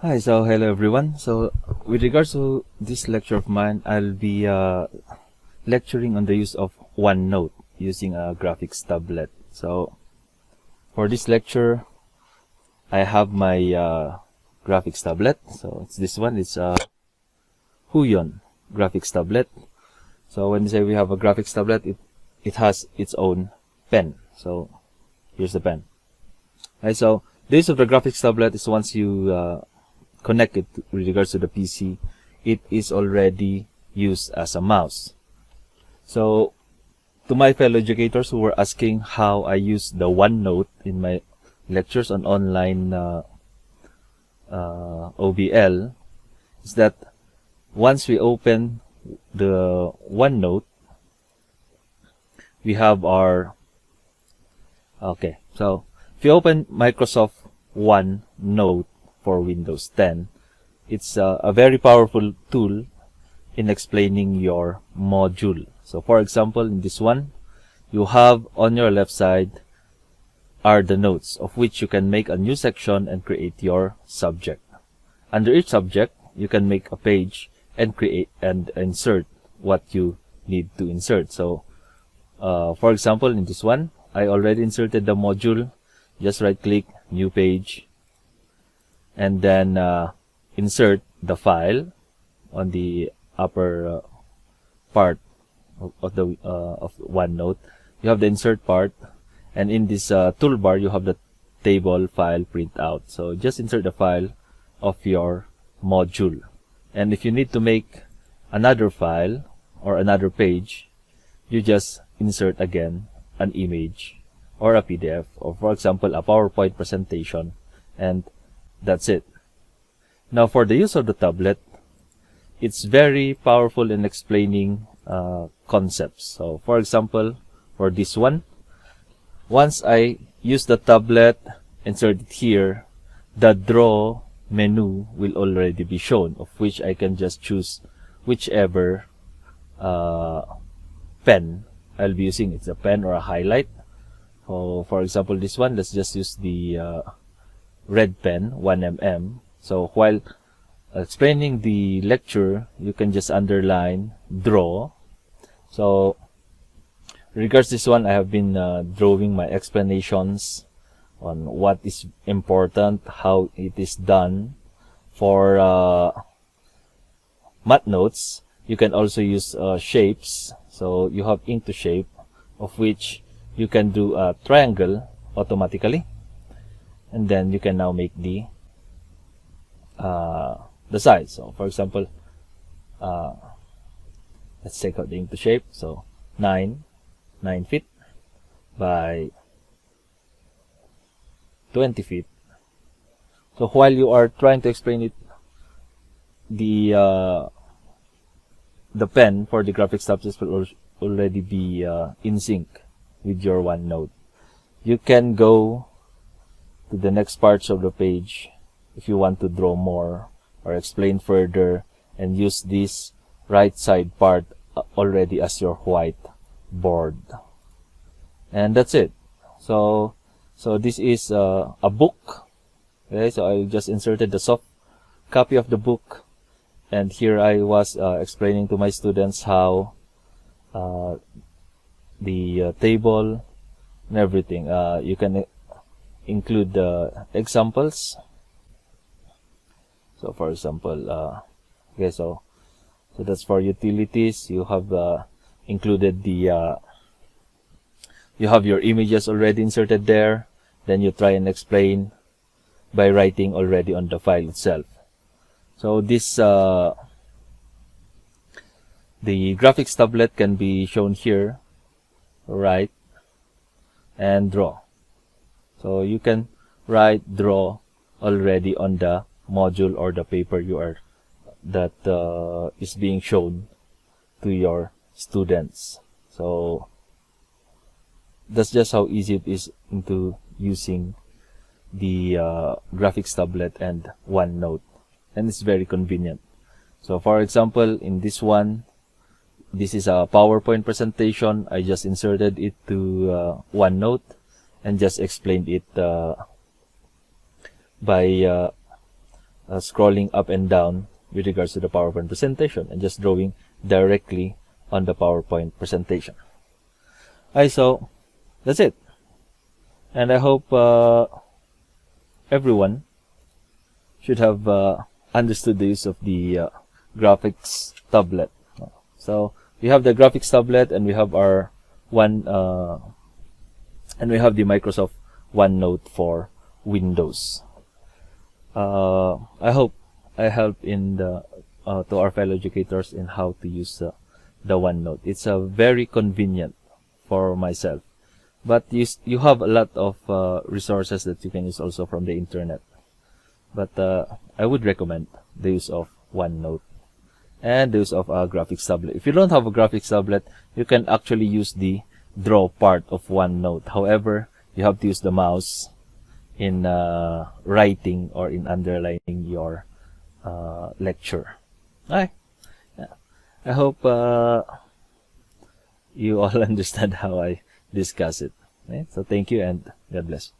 Hi, so hello everyone. So with regards to this lecture of mine, I'll be lecturing on the use of OneNote using a graphics tablet. So for this lecture, I have my graphics tablet. So it's this one. It's a Huion graphics tablet. So when we say we have a graphics tablet, it has its own pen. So here's the pen. Okay, so the use of the graphics tablet is once you connect it with regards to the PC, it is already used as a mouse. So to my fellow educators who were asking how I use the OneNote in my lectures on online OBL, is that once we open the OneNote, we have our so if you open Microsoft OneNote for Windows 10, it's a very powerful tool in explaining your module. So for example, in this one, you have on your left side are the notes, of which you can make a new section and create your subject. Under each subject, you can make a page and create and insert what you need to insert. So for example, in this one, I already inserted the module. Just right click, new page, and then insert the file on the upper part of the OneNote. You have the insert part, and in this toolbar you have the table file printout. So just insert the file of your module, and if you need to make another file or another page, you just insert again an image or a PDF, or for example a PowerPoint presentation, and that's it. Now for the use of the tablet, it's very powerful in explaining concepts. So for example, for this one, once I use the tablet, insert it here, the draw menu will already be shown, of which I can just choose whichever pen I'll be using. It's a pen or a highlight. So for example, this one, let's just use the red pen, 1mm. So while explaining the lecture, you can just underline draw. So regards this one, I have been drawing my explanations on what is important, how it is done. For math notes, you can also use shapes. So you have ink to shape, of which you can do a triangle automatically, and then you can now make the size. So for example, let's take out the ink to shape. So 9 feet by 20 feet. So while you are trying to explain it, the pen for the graphics tablet will already be in sync with your OneNote. You can go to the next parts of the page if you want to draw more or explain further, and use this right side part already as your whiteboard. And that's it. So this is a book. Okay, so I just inserted the soft copy of the book, and here I was explaining to my students how the table and everything. You can include examples. So for example, okay, so that's for utilities. You have included the you have your images already inserted there. Then you try and explain by writing already on the file itself. So this the graphics tablet can be shown here, write and draw. So you can write, draw already on the module or the paper that is being shown to your students. So that's just how easy it is into using the graphics tablet and OneNote, and it's very convenient. So for example, in this one, this is a PowerPoint presentation. I just inserted it to OneNote and just explained it by scrolling up and down with regards to the PowerPoint presentation and just drawing directly on the PowerPoint presentation. Alright, so that's it. And I hope everyone should have understood the use of the graphics tablet. So we have the graphics tablet, and we have our and we have the Microsoft OneNote for Windows. I hope I help in the to our fellow educators in how to use the OneNote. It's very convenient for myself, but you have a lot of resources that you can use also from the internet. But I would recommend the use of OneNote and the use of a graphics tablet. If you don't have a graphics tablet, you can actually use the draw part of OneNote. However, you have to use the mouse in writing or in underlining your lecture. Alright. I hope you all understand how I discuss it. Okay? So thank you, and God bless.